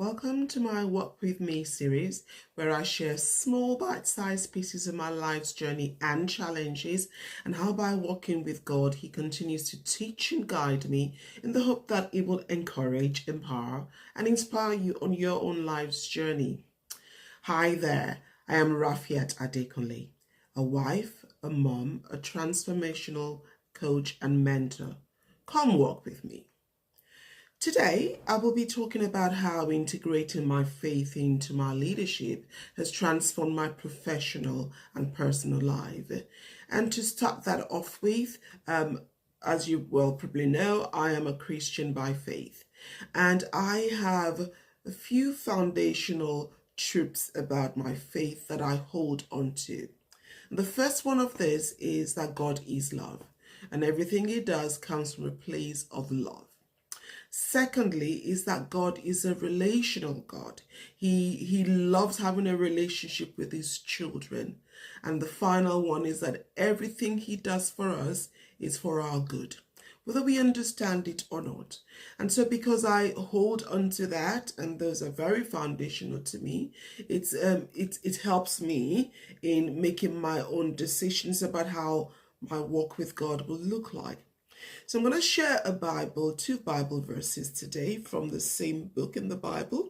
Welcome to my Walk With Me series, where I share small bite-sized pieces of my life's journey and challenges, and how by walking with God, He continues to teach and guide me in the hope that it will encourage, empower, and inspire you on your own life's journey. Hi there, I am Rafiat Adekunle, a wife, a mom, a transformational coach and mentor. Come walk with me. Today, I will be talking about how integrating my faith into my leadership has transformed my professional and personal life. And to start that off with, as you well probably know, I am a Christian by faith. And I have a few foundational truths about my faith that I hold on to. The first one of this is that God is love, and everything He does comes from a place of love. Secondly, is that God is a relational God. He loves having a relationship with His children. And the final one is that everything He does for us is for our good, whether we understand it or not. And so because I hold on to that, and those are very foundational to me, it helps me in making my own decisions about how my walk with God will look like. So I'm going to share two Bible verses today from the same book in the Bible,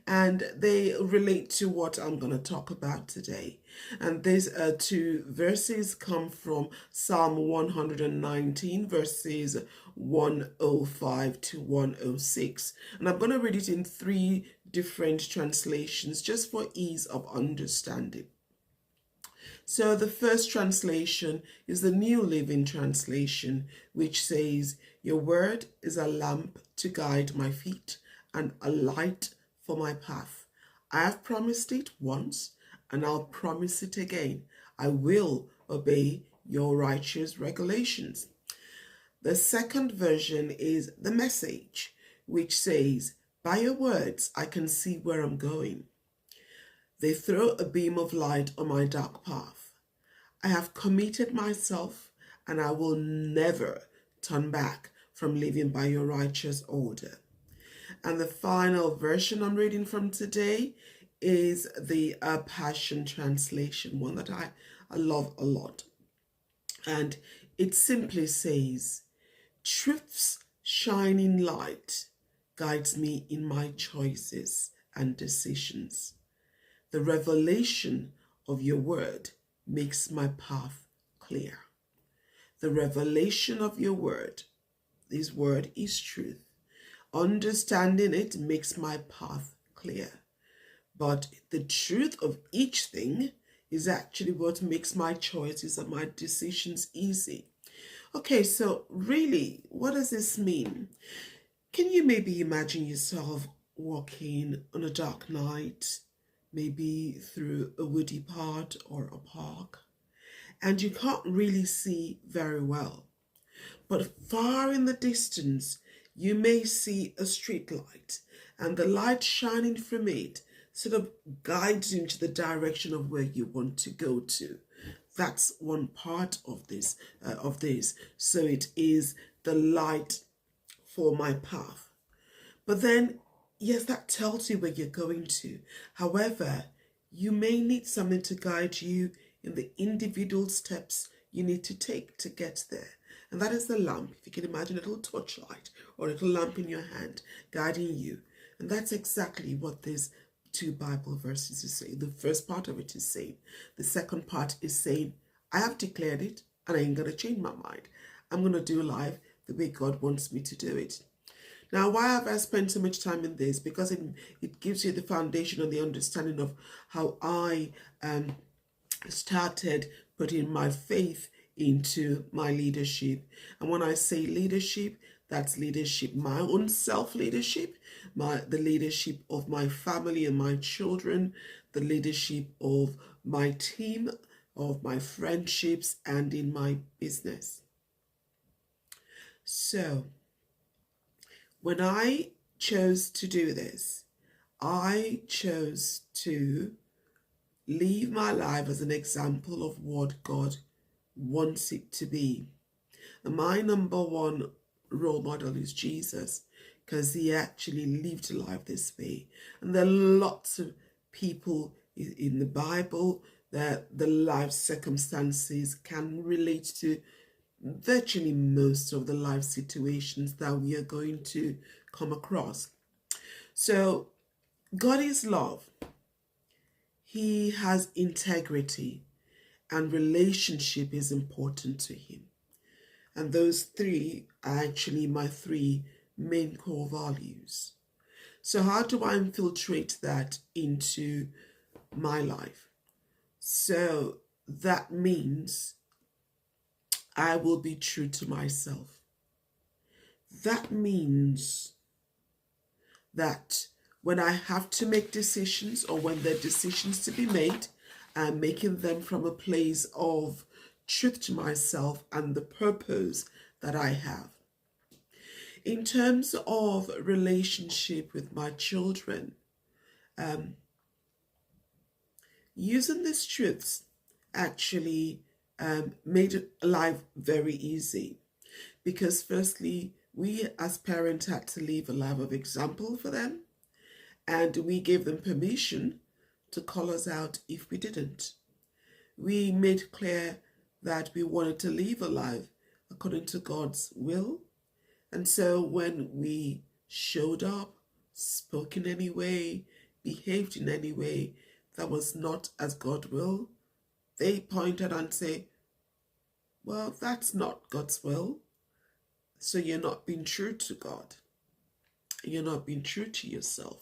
and they relate to what I'm going to talk about today. And these two verses come from Psalm 119, verses 105 to 106. And I'm going to read it in three different translations just for ease of understanding. So the first translation is the New Living Translation, which says, "Your word is a lamp to guide my feet and a light for my path. I have promised it once, and I'll promise it again. I will obey your righteous regulations." The second version is the Message, which says, "By your words, I can see where I'm going. They throw a beam of light on my dark path. I have committed myself, and I will never turn back from living by your righteous order." And the final version I'm reading from today is the Passion Translation, one that I love a lot. And it simply says, "Truth's shining light guides me in my choices and decisions. The revelation of your word makes my path clear." The revelation of your word, His word is truth. Understanding it makes my path clear. But the truth of each thing is actually what makes my choices and my decisions easy. Okay, so really, what does this mean? Can you maybe imagine yourself walking on a dark night, maybe through a woody part or a park, and you can't really see very well, but far in the distance you may see a street light, and the light shining from it sort of guides you into the direction of where you want to go to. That's one part of this. So it is the light for my path. But then, yes, that tells you where you're going to. However, you may need something to guide you in the individual steps you need to take to get there. And that is the lamp. If you can imagine a little torchlight or a little lamp in your hand guiding you. And that's exactly what these two Bible verses is saying. The first part of it is saying. The second part is saying, I have declared it and I ain't going to change my mind. I'm going to do life the way God wants me to do it. Now, why have I spent so much time in this? Because it gives you the foundation and the understanding of how I started putting my faith into my leadership. And when I say leadership, that's leadership, my own self-leadership, the leadership of my family and my children, the leadership of my team, of my friendships, and in my business. So, when I chose to do this, I chose to live my life as an example of what God wants it to be. And my number one role model is Jesus. because he actually lived life this way. And there are lots of people in the Bible that the life circumstances can relate to virtually most of the life situations that we are going to come across. So God is love. He has integrity, and relationship is important to him. And those three are actually my three main core values. So how do I infiltrate that into my life? So that means I will be true to myself. That means that when I have to make decisions, or when there are decisions to be made, I'm making them from a place of truth to myself and the purpose that I have. In terms of relationship with my children, using these truths actually made life very easy, because firstly, we as parents had to live a life of example for them, and we gave them permission to call us out if we didn't. We made clear that we wanted to live a life according to God's will. And so when we showed up, spoke in any way, behaved in any way that was not as God will, they pointed and say, well, that's not God's will. So you're not being true to God. You're not being true to yourself.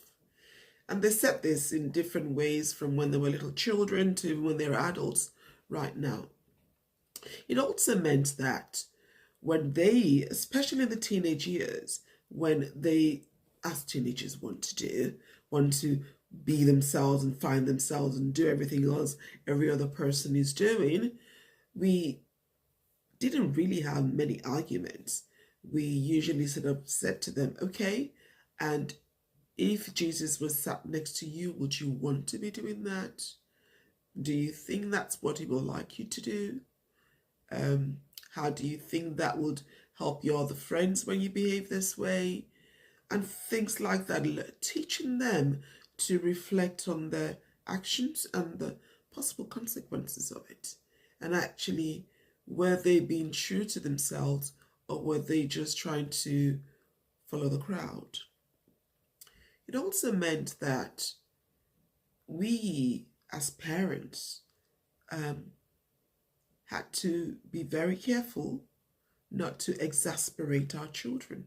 And they said this in different ways, from when they were little children to when they're adults right now. It also meant that when they, especially in the teenage years, when they, as teenagers want to be themselves and find themselves and do everything else every other person is doing, we didn't really have many arguments. We usually sort of said to them, okay, and if Jesus was sat next to you, would you want to be doing that? Do you think that's what he will like you to do? How do you think that would help your other friends when you behave this way? And things like that, teaching them to reflect on their actions and the possible consequences of it. And actually, were they being true to themselves, or were they just trying to follow the crowd? It also meant that we, as parents, had to be very careful not to exasperate our children.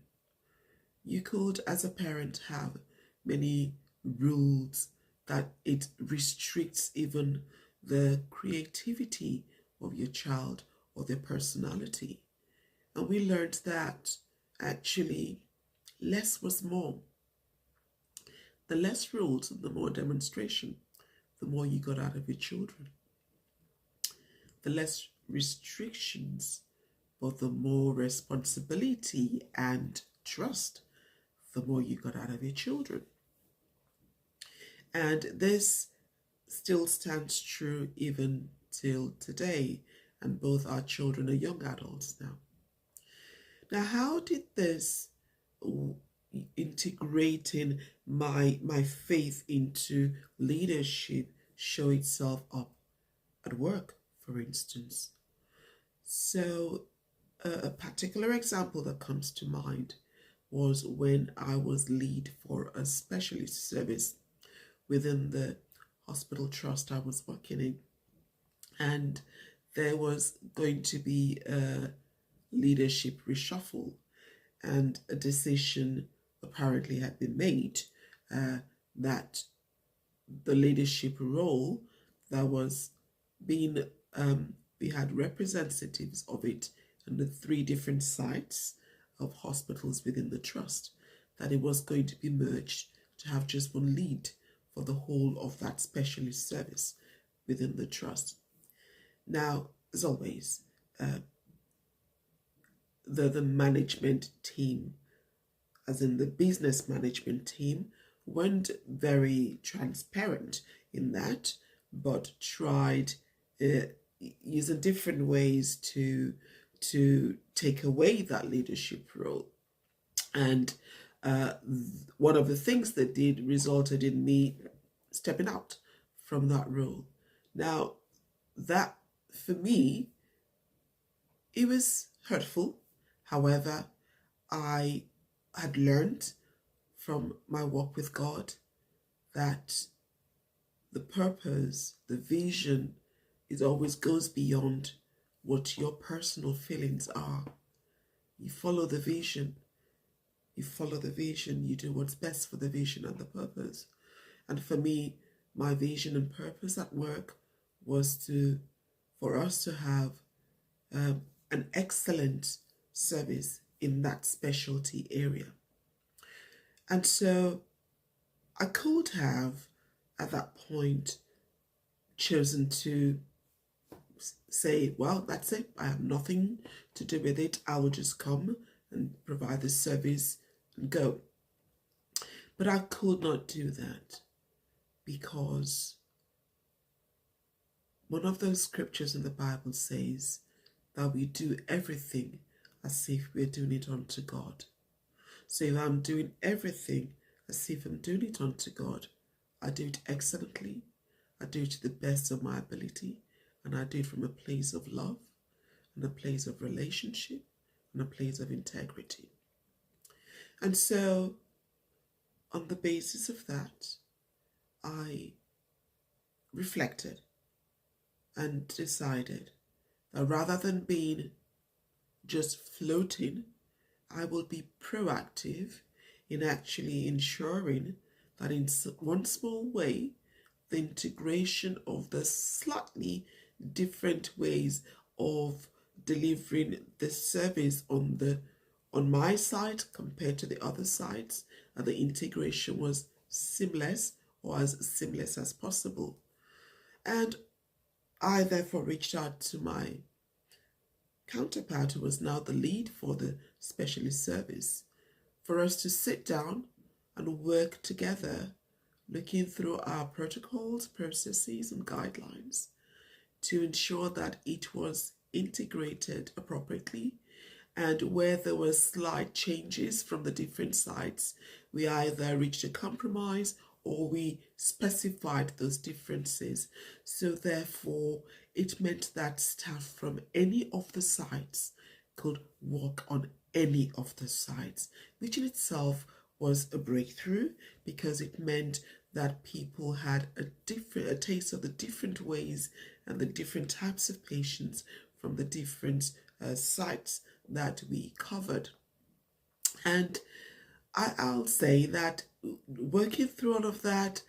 You could, as a parent, have many rules that it restricts even the creativity of your child or their personality. And we learned that actually less was more. The less rules and the more demonstration, the more you got out of your children. The less restrictions, but the more responsibility and trust, the more you got out of your children. And this still stands true even till today, and both our children are young adults now. Now, how did this integrating my faith into leadership show itself up at work, for instance? So a particular example that comes to mind was when I was lead for a specialist service within the hospital trust I was working in. And there was going to be a leadership reshuffle, and a decision apparently had been made that the leadership role that was being, we had representatives of it in the 3 different sites of hospitals within the trust, that it was going to be merged to have just one lead for the whole of that specialist service within the trust. Now, as always, the management team, as in the business management team, weren't very transparent in that, but tried using different ways to take away that leadership role. And one of the things they did resulted in me stepping out from that role. Now, that for me, it was hurtful. However, I had learned from my walk with God that the purpose, the vision, it always goes beyond what your personal feelings are. You follow the vision. You follow the vision. You do what's best for the vision and the purpose. And for me, my vision and purpose at work was for us to have an excellent service in that specialty area. And so I could have, at that point, chosen to say, well, that's it. I have nothing to do with it. I will just come and provide the service and go. But I could not do that because one of those scriptures in the Bible says that we do everything as if we're doing it unto God. So if I'm doing everything as if I'm doing it unto God, I do it excellently, I do it to the best of my ability, and I do it from a place of love, and a place of relationship, and a place of integrity. And so, on the basis of that, I reflected and decided that rather than being just floating, I will be proactive in actually ensuring that in one small way, the integration of the slightly different ways of delivering the service on my side compared to the other sides, and the integration was seamless, or as seamless as possible. And I therefore reached out to my counterpart, who was now the lead for the specialist service, for us to sit down and work together, looking through our protocols, processes, and guidelines to ensure that it was integrated appropriately. And where there were slight changes from the different sites, we either reached a compromise or we specified those differences. So therefore, it meant that staff from any of the sites could work on any of the sites, which in itself was a breakthrough, because it meant that people had a taste of the different ways and the different types of patients from the different sites that we covered. And I'll say that working through all of that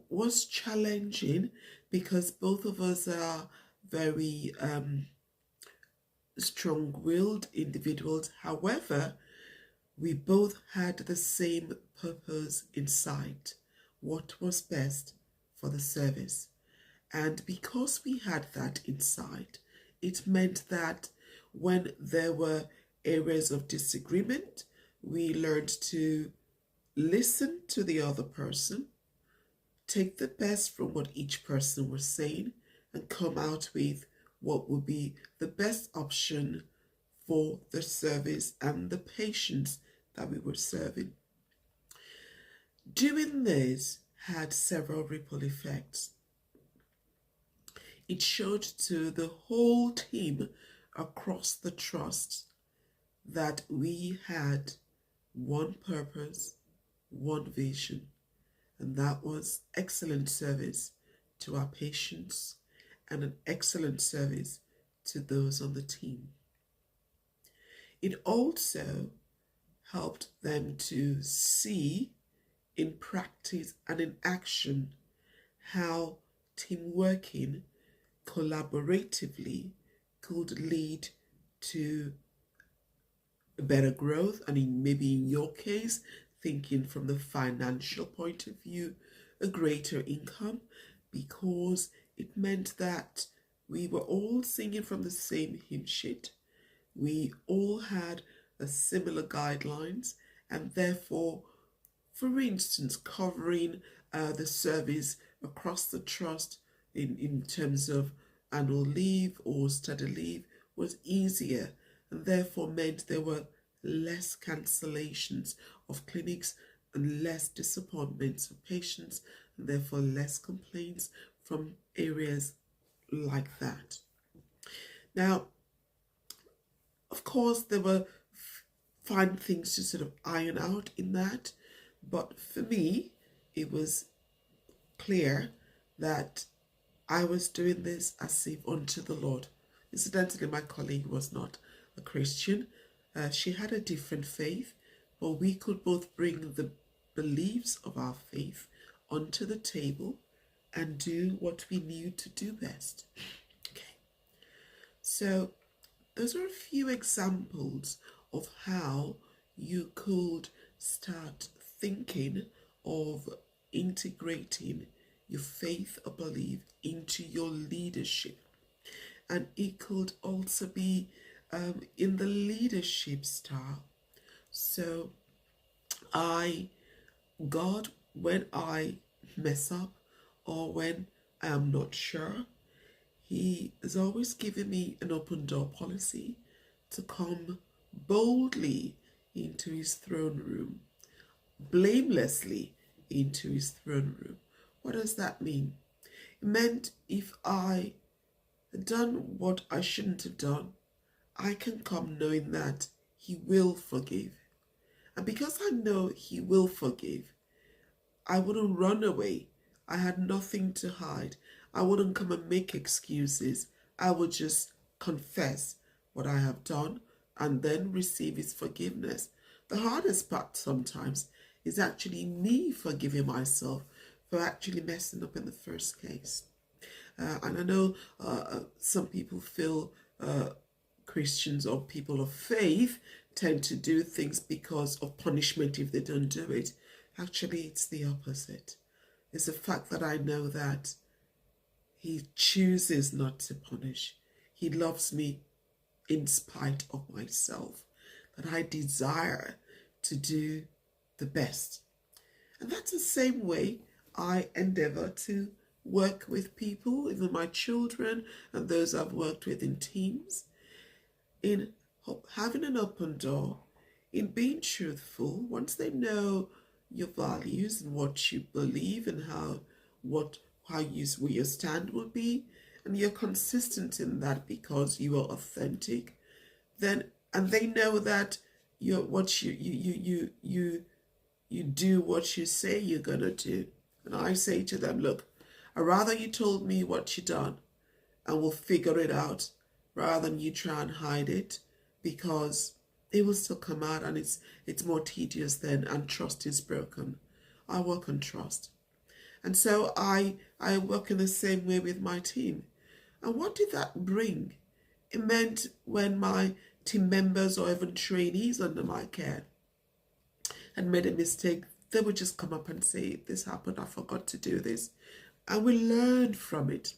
was challenging, because both of us are very strong-willed individuals. However, we both had the same purpose in sight: what was best for the service. And because we had that in sight, it meant that when there were areas of disagreement, we learned to listen to the other person, take the best from what each person was saying, and come out with what would be the best option for the service and the patients that we were serving. Doing this had several ripple effects. It showed to the whole team across the trust that we had one purpose, one vision, and that was excellent service to our patients and an excellent service to those on the team. It also helped them to see in practice and in action how team working collaboratively could lead to better growth, and maybe in your case, thinking from the financial point of view, a greater income, because it meant that we were all singing from the same hymn sheet. We all had a similar guidelines, and therefore, for instance, covering the service across the trust in terms of annual leave or study leave was easier, and therefore meant there were less cancellations of clinics and less disappointments of patients, and therefore less complaints from areas like that. Now, of course, there were fine things to sort of iron out in that, but for me, it was clear that I was doing this as if unto the Lord. Incidentally, my colleague was not a Christian. She had a different faith, but we could both bring the beliefs of our faith onto the table and do what we knew to do best. Okay. So those are a few examples of how you could start thinking of integrating your faith or belief into your leadership. And it could also be in the leadership style. So God, when I mess up or when I am not sure, He has always given me an open door policy to come boldly into His throne room, blamelessly into His throne room. What does that mean? It meant if I had done what I shouldn't have done, I can come knowing that He will forgive. And because I know He will forgive, I wouldn't run away. I had nothing to hide. I wouldn't come and make excuses. I would just confess what I have done and then receive His forgiveness. The hardest part sometimes is actually me forgiving myself for actually messing up in the first place. And I know some people feel Christians or people of faith tend to do things because of punishment if they don't do it. Actually, it's the opposite. It's the fact that I know that He chooses not to punish. He loves me in spite of myself, that I desire to do the best. And that's the same way I endeavor to work with people, even my children and those I've worked with in teams, in having an open door, in being truthful. Once they know your values and what you believe and where your stand will be, and you're consistent in that because you are authentic, then and they know that you do what you say you're gonna do. And I say to them, look, I'd rather you told me what you done and we'll figure it out rather than you try and hide it, because it will still come out and it's more tedious then, and trust is broken. I work on trust. And so I work in the same way with my team. And what did that bring? It meant when my team members or even trainees under my care had made a mistake, they would just come up and say, this happened, I forgot to do this. And we learn from it.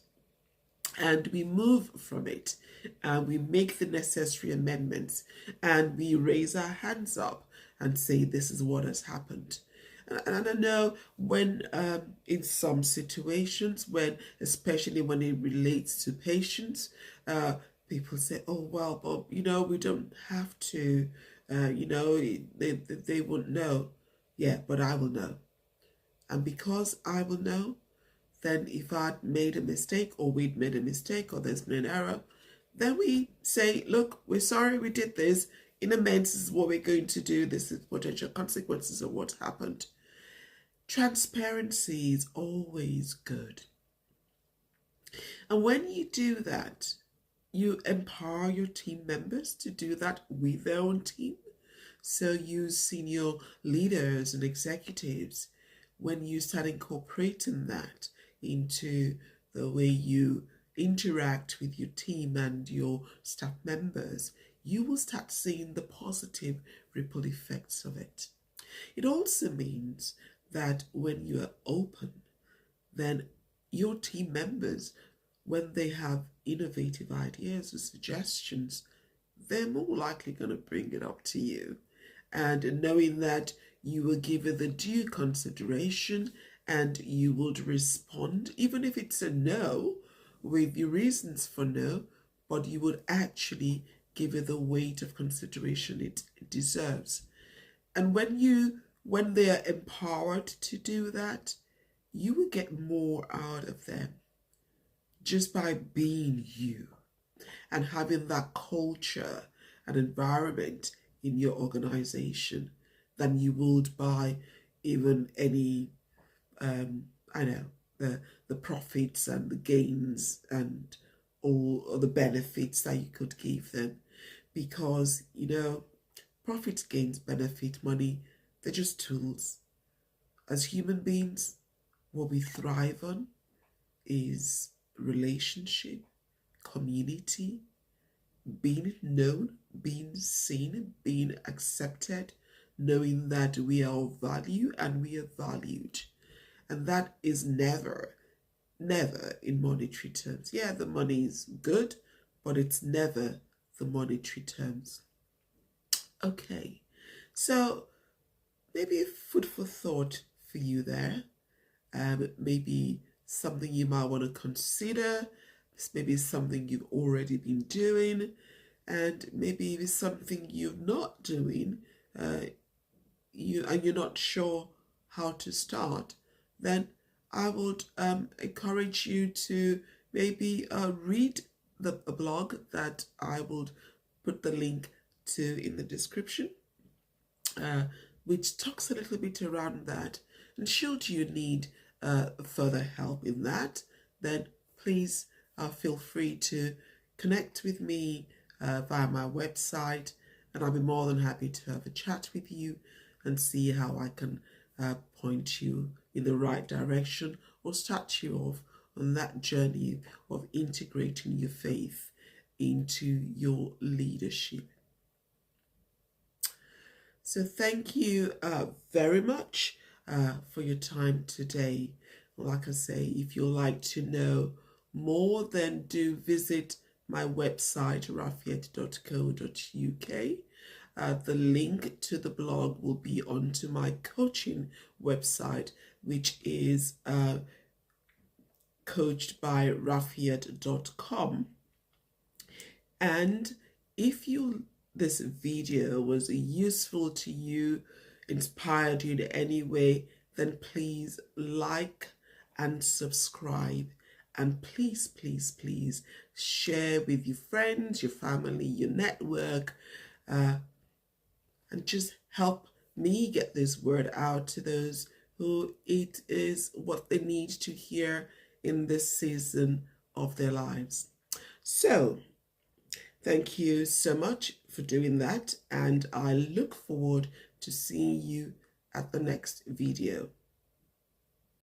And we move from it, and we make the necessary amendments, and we raise our hands up and say, this is what has happened. And I know when in some situations, especially when it relates to patients, people say, oh, well, but, we don't have to, they won't know. Yeah, but I will know. And because I will know, then if I'd made a mistake or we'd made a mistake or there's been an error, then we say, look, we're sorry we did this. In amends, this is what we're going to do. This is potential consequences of what happened. Transparency is always good. And when you do that, you empower your team members to do that with their own team. So you senior leaders and executives, when you start incorporating that into the way you interact with your team and your staff members, you will start seeing the positive ripple effects of it. It also means that when you are open, then your team members, when they have innovative ideas or suggestions, they're more likely going to bring it up to you. And knowing that you will give it the due consideration and you would respond, even if it's a no, with your reasons for no, but you would actually give it the weight of consideration it deserves. And when you when they are empowered to do that, you will get more out of them just by being you and having that culture and environment in your organization than you would by even any I know the profits and the gains and all the benefits that you could give them, because profits, gains, benefit, money, they're just tools. As human beings, what we thrive on is relationship, community, being known, being seen, being accepted, knowing that we are of value and we are valued. And that is never, never in monetary terms. Yeah, the money is good, but it's never the monetary terms. Okay, so maybe a food for thought for you there. Maybe something you might want to consider. Maybe something you've already been doing, and maybe it's something you're not doing, you're not sure how to start. Then I would encourage you to maybe read the blog that I would put the link to in the description, which talks a little bit around that. And should you need further help in that, then please feel free to connect with me via my website, and I'll be more than happy to have a chat with you and see how I can point you in the right direction or start you off on that journey of integrating your faith into your leadership. So thank you very much for your time today. Like I say, if you'd like to know more, then do visit my website, rafiat.co.uk. The link to the blog will be onto my coaching website, which is coachedbyrafiat.com. And if this video was useful to you, inspired you in any way, then please like and subscribe. And please, please, please share with your friends, your family, your network, and just help me get this word out to those who it is what they need to hear in this season of their lives. So, thank you so much for doing that, and I look forward to seeing you at the next video.